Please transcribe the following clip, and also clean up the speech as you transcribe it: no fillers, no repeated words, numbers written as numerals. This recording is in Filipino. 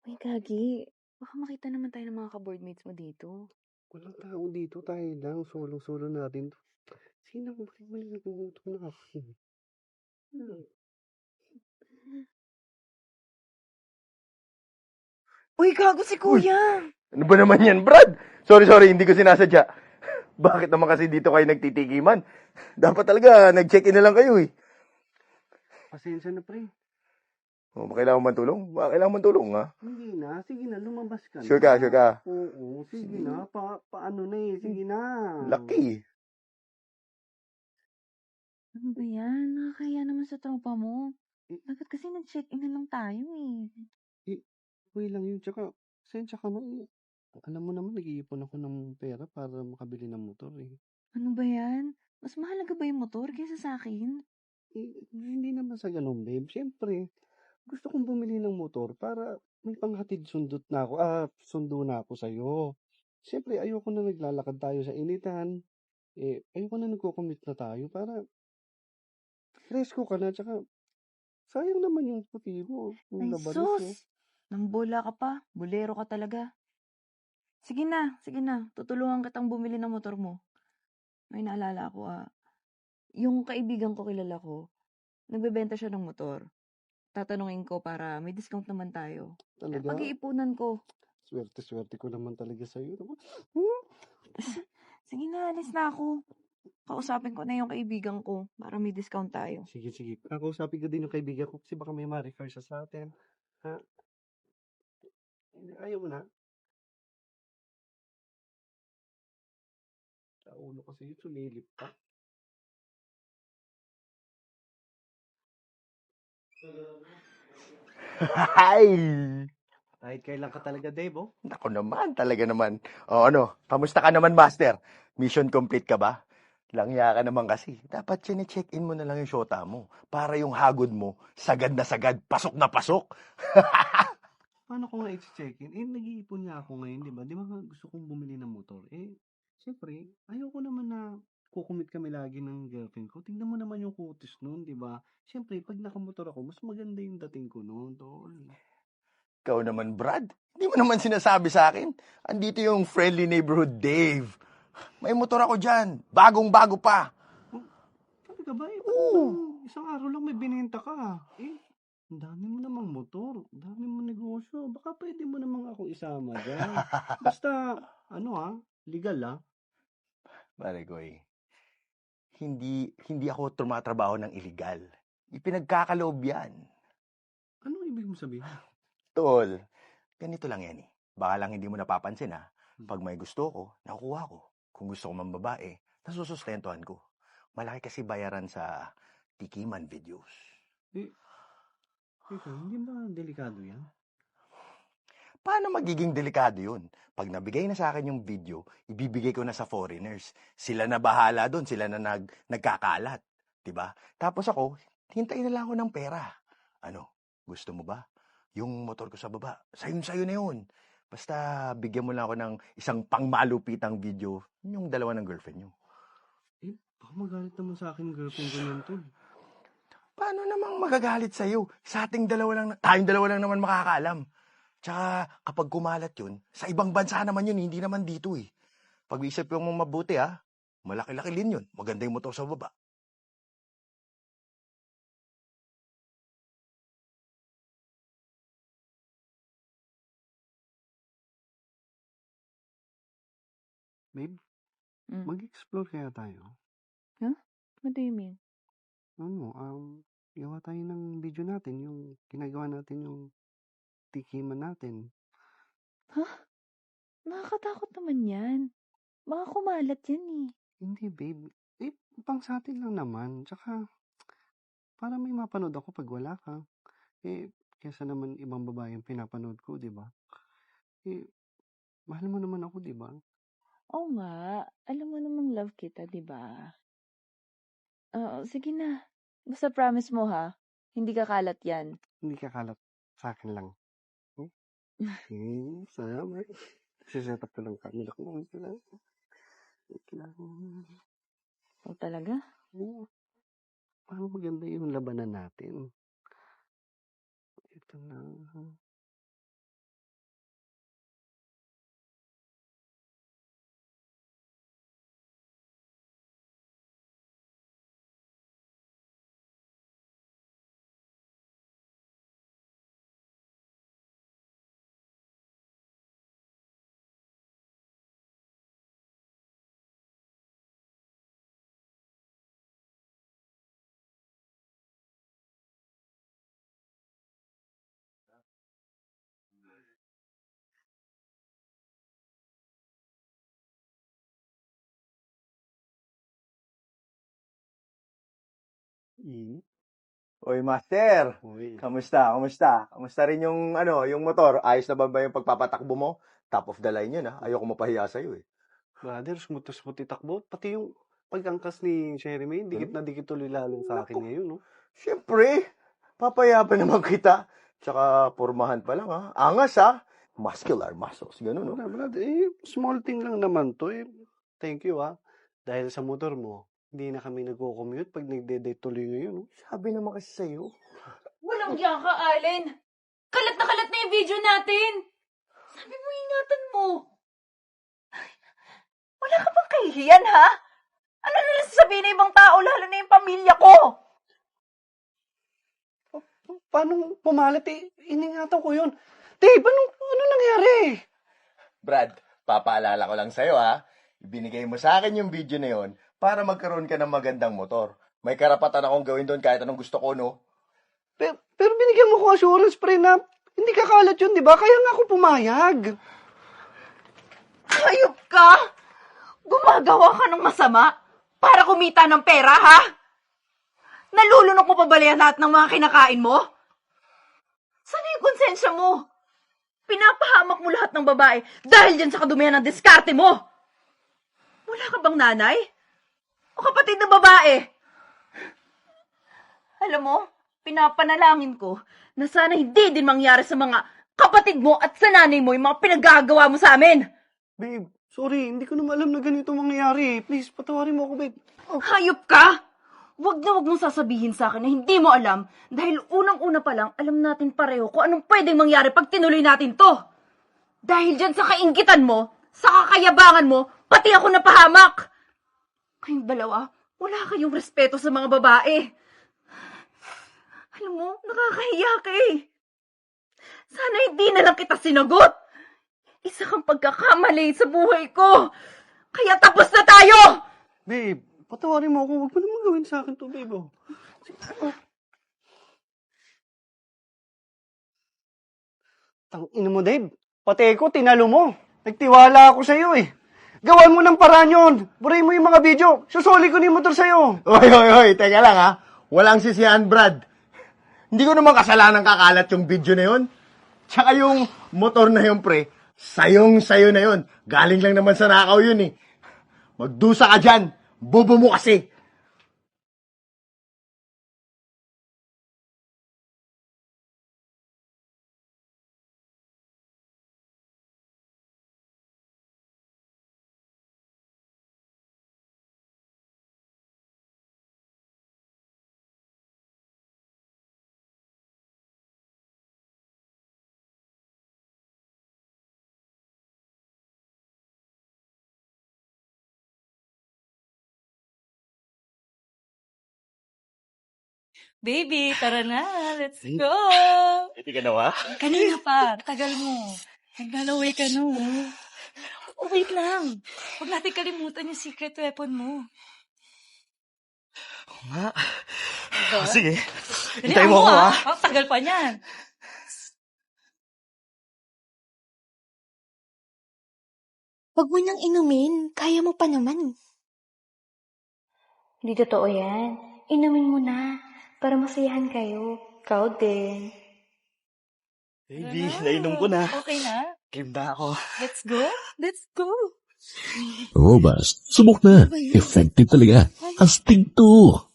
Uy, gagi. Baka makita naman tayo ng mga ka-boardmates mo dito. Walang tao dito, tayo lang. Solo-solo natin 'to. Sino ba mali nagugutom na ako, eh. Uy, gago si Uy! kuya! Ano ba naman yan, Brad? Sorry, hindi ko sinasadya. Bakit naman kasi dito kayo nagtitikiman? Dapat talaga, nag-check-in na lang kayo eh. Pasensya na, pre. Kailangan man tulong? Kailangan man tulong, ha? Hindi na. Sige na, lumabas ka Sure na. ka. Oo, sige na. Paano na eh. Sige na. Lucky. Ano ba yan? Nakakaya naman sa tropa mo. Eh, Dapat kasi nag-check-in na lang tayo eh. okay lang yun. Tsaka, pasensya ka na eh. Alam mo naman, nag-iipon ako ng pera para makabili ng motor eh. Ano ba yan? Mas mahalaga ba yung motor kaysa sa akin? Hindi naman sa ganun, babe. Siyempre, gusto kong bumili ng motor para may panghatid sundo na ako sa'yo. Siyempre, ayoko na naglalakad tayo sa initan. Ayoko na nagko-commute na tayo para presko ka na. Tsaka, sayang naman yung puti mo, yung Ay, labanos mo. sus! Nambola ka pa. Bolero ka talaga. Sige na. Tutulungan kitang bumili ng motor mo. May naalala ako Yung kaibigan ko kilala ko, nagbebenta siya ng motor. Tatanungin ko para may discount naman tayo. Talaga, Pag-iipunan ko. swerte-swerte ko naman talaga sa'yo. Sige na, alis na ako. Kausapin ko na yung kaibigan ko para may discount tayo. Sige. Kakausapin ko din yung kaibigan ko kasi baka may ma-refer siya sa atin. Ha? Ayaw mo na? Sa ulo kasi yun, sumilip pa. Hi! Kahit kailan ka talaga, Dave, oh. Nako naman, talaga naman. O ano, kamusta ka naman, Master? Mission complete ka ba? Langya ka naman kasi. Dapat check-in mo na lang yung shota mo. Para yung hagod mo, sagad na sagad, pasok na pasok. Paano ko nga i-check-in? Nag-iipon nga ako ngayon, di ba? Di ba nga gusto kong bumili ng motor? Siyempre, ayoko naman na kukumit kami lagi ng girlfriend ko. Tingnan mo naman yung kutis nun, di ba? Siyempre, pag nakamotor ako, mas maganda yung dating ko noon, tol. Ikaw naman, Brad. Hindi mo naman sinasabi sa akin. Andito yung friendly neighborhood Dave. May motor ako dyan. Bagong-bago pa. Oh, talaga ba? Ba't Oo. bang isang araw lang may binenta ka? Ang dami mo namang motor. Ang dami mo negosyo. Baka pwede mo namang ako isama dyan. Basta, legal Marigoy, hindi ako tumatrabaho ng illegal. Ipinagkakaloob yan. Anong ibig mo sabihin? Tol, ganito lang yan eh. Baka lang hindi mo napapansin ha. Pag may gusto ko, nakukuha ko. Kung gusto ko mang babae, nasusustentuhan ko. Malaki kasi bayaran sa tikiman videos. Teka, hindi ba delikado yan? Paano magiging delikado yun? Pag nabigay na sa akin yung video, ibibigay ko na sa foreigners. Sila na bahala doon, sila na nagkakalat. 'Di ba? Tapos ako, hintayin na lang ako ng pera. Ano, gusto mo ba? Yung motor ko sa baba, sayo na yun. Basta bigyan mo lang ako ng isang pangmalupitang video, yung dalawa ng girlfriend nyo. Baka magalit naman sa akin girlfriend ko niyan, tol. Paano namang magagalit sa'yo? Tayong dalawa lang naman makakaalam. Tsaka kapag kumalat yun, sa ibang bansa naman yun, hindi naman dito eh. Pag-iisip ko mong mabuti ha, malaki-laki din yun. Maganda yung motor sa baba. Babe, Mm. mag-explore kaya tayo? Huh? What do you mean? Gawa tayo ng video natin, yung ginagawa natin yung tikiman natin. Huh? Nakakatakot naman yan. Baka kumalat yan eh. Hindi, babe. Pang sa atin lang naman. Tsaka, para may mapanood ako pag wala ka. Kesa naman ibang babae yung pinapanood ko, di ba? Mahal mo naman ako, di ba? Oo nga. Alam mo namang love kita, di ba? Oo, sige na. Basta promise mo ha, hindi kakalat yan. Hindi kakalat sa akin lang. Salamat. Siset up ko lang camera ko. O talaga? Parang maganda yung labanan natin. Ito na. Mm. Oy, master. Uy. Kamusta? Kamusta rin yung yung motor? Ayos na ba yung pagpapatakbo mo? Top of the line yun, ha? Ayoko mapahiya sa'yo, eh. Brother, smooth itakbo. Pati yung pag-angkas ni Jeremy, dikit na dikit tuloy lalo sa akin ngayon, no? Siyempre, papaya pa naman kita. Tsaka, pormahan pa lang, ha? Angas, ha? Muscular muscles, ganun, no? Brother, small thing lang naman to, eh. Thank you, ha? Dahil sa motor mo, hindi na kami nagko-commute pag nagde-date tuloy ngayon, no? Sabi naman kasi sa'yo. Walang diyan ka, Allen. Kalat na yung video natin. Sabi mo, ingatan mo. Wala ka bang kahihiyan, ha? Ano na lang sasabihin ng ibang tao, lalo na yung pamilya ko? Paano pumalit, eh? Iningatan ko yun. Dave, ano nangyari? Brad, papaalala ko lang sa'yo, ha? Ibinigay mo sa akin yung video na yon para magkaroon ka ng magandang motor. May karapatan akong gawin doon kahit anong gusto ko, no? Pero binigyan mo ko assurance, pre, na hindi kakalat yun, di ba? Kaya nga ako pumayag. Hayop ka! Gumagawa ka ng masama para kumita ng pera, ha? Nalulunok mo pa ba lahat ng mga kinakain mo? Sana yung konsensya mo? Pinapahamak mo lahat ng babae dahil dyan sa kadumihan ng diskarte mo. Wala ka bang nanay? O kapatid na babae? Alam mo, pinapanalangin ko na sana hindi din mangyari sa mga kapatid mo at sa nanay mo yung mga pinagagawa mo sa amin. Babe, sorry, hindi ko naman alam na ganito mangyayari. Please, patawarin mo ako, babe. Hayop ka! Wag na wag mong sasabihin sa akin na hindi mo alam dahil unang-una pa lang alam natin pareho kung anong pwedeng mangyari pag tinuloy natin to. Dahil dyan sa kainggitan mo, sa kakayabangan mo, pati ako napahamak. Kayong dalawa, wala kayong respeto sa mga babae. Alam mo, nakakahiya ka eh. Sana hindi na lang kita sinagot. Isa kang pagkakamali sa buhay ko. Kaya tapos na tayo! Babe, patawarin mo ako. Huwag mo naman gawin sa akin to, babe. Oh. Tangina mo, Dave. Pati ko, tinalo mo. Nagtiwala ako sa'yo eh. Gawan mo ng paraan yun. Buray mo yung mga video. Susuli ko na yung motor sa'yo. Oy, teka lang, ha? Walang sisihan, Brad. Hindi ko naman kasalanan kakalat yung video na yun. Tsaka yung motor na yun, pre, sayong-sayo na yun. Galing lang naman sa nakaw yun, eh. Magdusa ka dyan. Bobo mo kasi. Baby, tara na. Let's go. Hindi ka nawa? Kanina pa. Tagal mo. Naglalaway ka no. Oh, wait lang. Huwag natin kalimutan yung secret weapon mo. Nga. Diba? Sige. Dali, Hintayin mo ako, ha? Oh, tagal pa niyan. Huwag mo nang inumin. Kaya mo pa naman. Hindi totoo yan. Inumin mo na. Para masayahan kayo. Proud din. Baby, Tara nainom ko na. Okay na? Game na ako. Let's go. Let's go. Robust. Subok na. Effective talaga. Astig to.